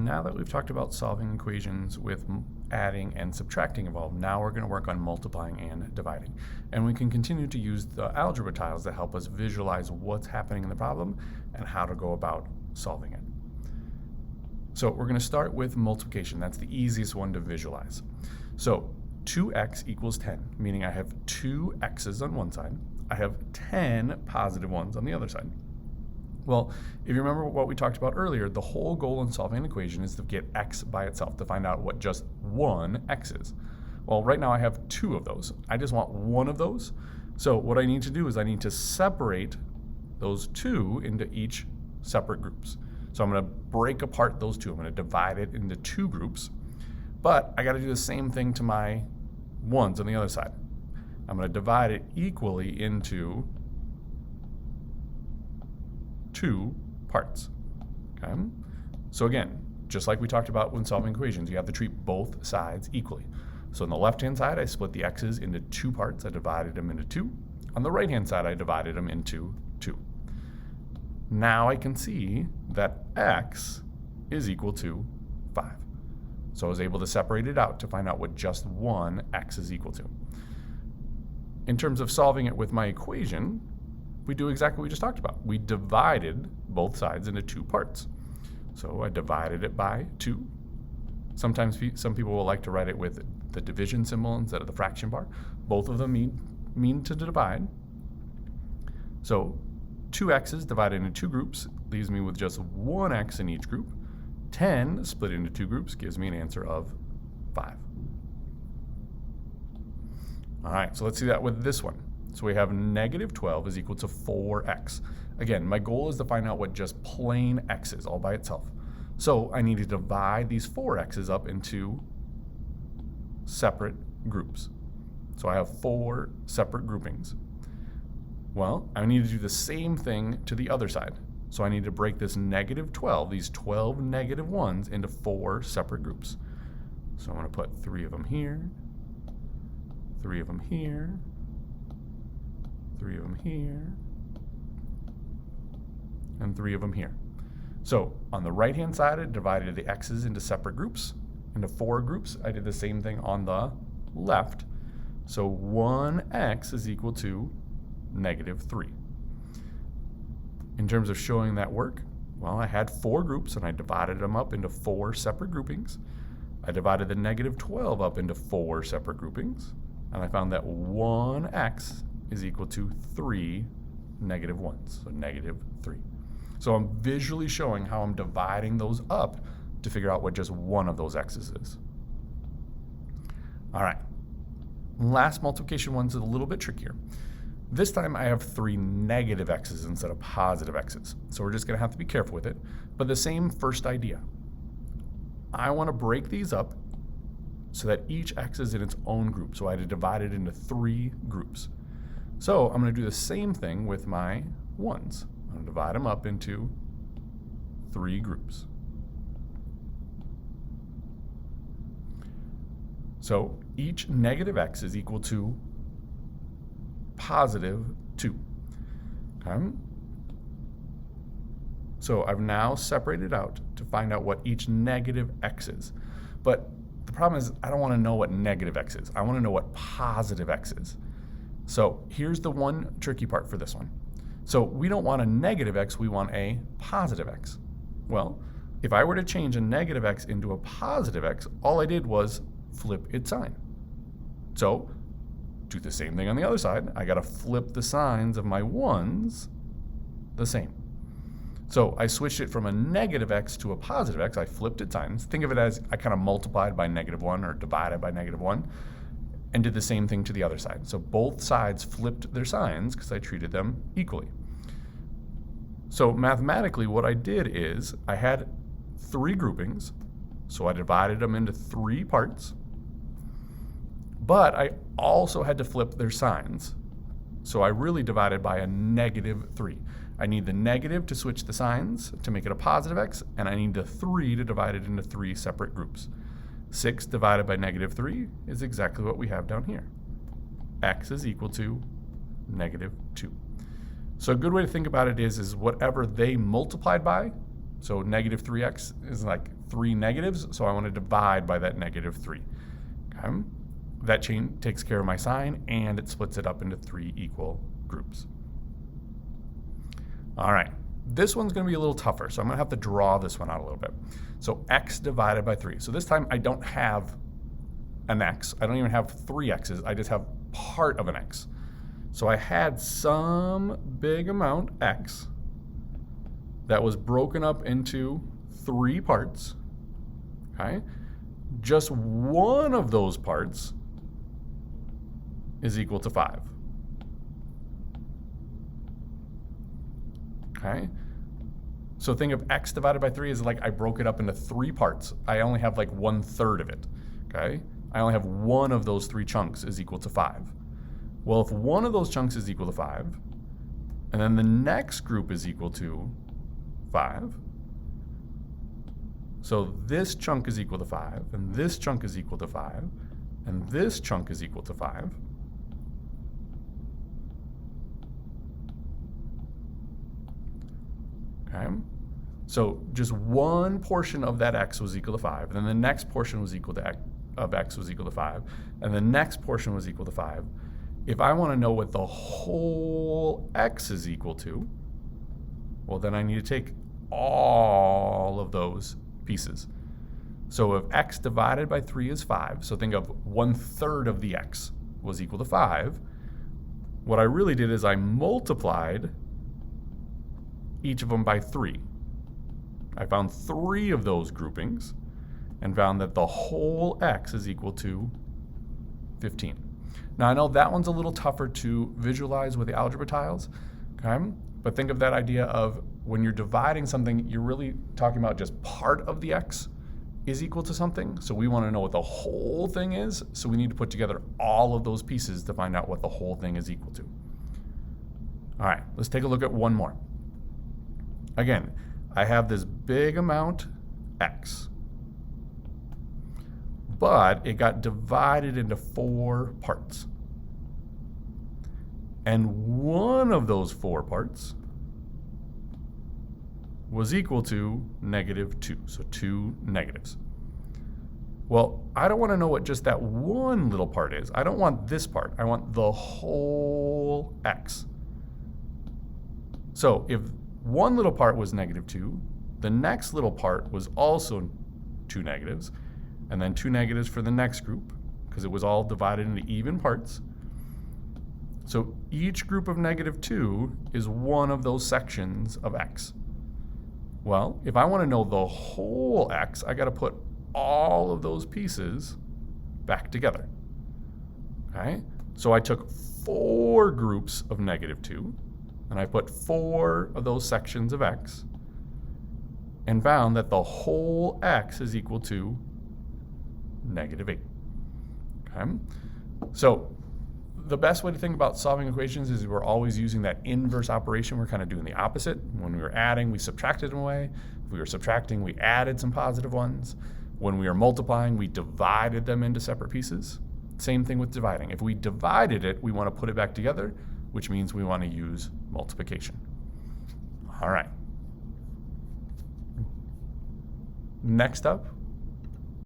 now that we've talked about solving equations with adding and subtracting involved, now we're going to work on multiplying and dividing. And we can continue to use the algebra tiles that help us visualize what's happening in the problem and how to go about solving it. So we're going to start with multiplication. That's the easiest one to visualize. So 2x equals 10, meaning I have 2 x's on one side. I have 10 positive ones on the other side. Well, if you remember what we talked about earlier, the whole goal in solving an equation is to get x by itself, to find out what just one x is. Well, right now I have 2 of those. I just want 1 of those. So what I need to do is I need to separate those 2 into each separate groups. So I'm going to break apart those 2. I'm going to divide it into 2 groups. But I got to do the same thing to my ones on the other side. I'm going to divide it equally into 2 parts. Okay? So again, just like we talked about when solving equations, you have to treat both sides equally. So on the left-hand side, I split the x's into 2 parts. I divided them into 2. On the right-hand side, I divided them into 2. Now I can see that x is equal to 5. So I was able to separate it out to find out what just one x is equal to. In terms of solving it with my equation, we do exactly what we just talked about. We divided both sides into 2 parts. So I divided it by 2. Sometimes some people will like to write it with the division symbol instead of the fraction bar. Both of them mean to divide. So 2 x's divided into 2 groups leaves me with just 1 x in each group. 10 split into 2 groups gives me an answer of 5. All right, so let's see that with this one. So we have negative 12 is equal to 4x. Again, my goal is to find out what just plain x is all by itself. So I need to divide these 4 x's up into separate groups. So I have 4 separate groupings. Well, I need to do the same thing to the other side. So I need to break this negative 12, these 12 negative ones, into 4 separate groups. So I'm going to put 3 of them here, 3 of them here, 3 of them here, and 3 of them here. So on the right-hand side, I divided the x's into separate groups, into 4 groups. I did the same thing on the left. So 1x is equal to negative 3. In terms of showing that work, well, I had 4 groups and I divided them up into 4 separate groupings. I divided the negative 12 up into 4 separate groupings, and I found that 1x is equal to 3 negative 1s, so negative 3. So I'm visually showing how I'm dividing those up to figure out what just one of those x's is. All right, last multiplication one's a little bit trickier. This time I have 3 negative x's instead of positive x's. So we're just going to have to be careful with it. But the same first idea. I want to break these up so that each x is in its own group. So I had to divide it into 3 groups. So I'm going to do the same thing with my ones. I'm going to divide them up into 3 groups. So each negative x is equal to positive 2. Okay? So I've now separated out to find out what each negative x is. But the problem is I don't want to know what negative x is. I want to know what positive x is. So here's the one tricky part for this one. So we don't want a negative x, we want a positive x. Well, if I were to change a negative x into a positive x, all I did was flip its sign. So do the same thing on the other side. I got to flip the signs of my ones the same. So I switched it from a negative x to a positive x. I flipped its signs. Think of it as I kind of multiplied by -1 or divided by -1 and did the same thing to the other side. So both sides flipped their signs because I treated them equally. So mathematically what I did is I had 3 groupings. So I divided them into 3 parts. But I also had to flip their signs. So I really divided by a -3. I need the negative to switch the signs to make it a positive x, and I need the 3 to divide it into 3 separate groups. 6 divided by -3 is exactly what we have down here. X is equal to -2. So a good way to think about it is whatever they multiplied by, So negative 3x is like 3 negatives, so I want to divide by that negative 3. Okay? That chain takes care of my sign, and it splits it up into 3 equal groups. All right, this one's going to be a little tougher, so I'm going to have to draw this one out a little bit. So x divided by 3. So this time I don't have an x. I don't even have 3 x's. I just have part of an x. So I had some big amount x that was broken up into 3 parts. Okay? Just one of those parts is equal to 5. Okay? So think of x divided by 3 as like I broke it up into 3 parts. I only have like 1/3 of it. Okay? I only have one of those 3 chunks is equal to 5. Well, if one of those chunks is equal to 5, and then the next group is equal to 5, so this chunk is equal to 5, and this chunk is equal to 5, and this chunk is equal to 5. Okay? So just one portion of that x was equal to 5, and then the next portion was equal to x was equal to 5, and the next portion was equal to 5. If I want to know what the whole x is equal to, well, then I need to take all of those pieces. So if x divided by 3 is 5, so think of 1/3 of the x was equal to 5, what I really did is I multiplied each of them by 3. I found 3 of those groupings and found that the whole x is equal to 15. Now I know that one's a little tougher to visualize with the algebra tiles, okay? But think of that idea of when you're dividing something, you're really talking about just part of the x is equal to something. So we want to know what the whole thing is, so we need to put together all of those pieces to find out what the whole thing is equal to. All right, let's take a look at one more. Again, I have this big amount x, but it got divided into 4 parts. And one of those 4 parts was equal to -2, so 2 negatives. Well, I don't want to know what just that one little part is. I don't want this part. I want the whole x. So if one little part was -2, the next little part was also 2 negatives, and then 2 negatives for the next group, because it was all divided into even parts. So each group of -2 is one of those sections of x. Well, if I want to know the whole x, I got to put all of those pieces back together. Okay? So I took 4 groups of -2, and I put 4 of those sections of x, and found that the whole x is equal to -8. Okay? So the best way to think about solving equations is we're always using that inverse operation. We're kind of doing the opposite. When we were adding, we subtracted them away. If we were subtracting, we added some positive ones. When we were multiplying, we divided them into separate pieces. Same thing with dividing. If we divided it, we want to put it back together, which means we want to use multiplication. All right. Next up,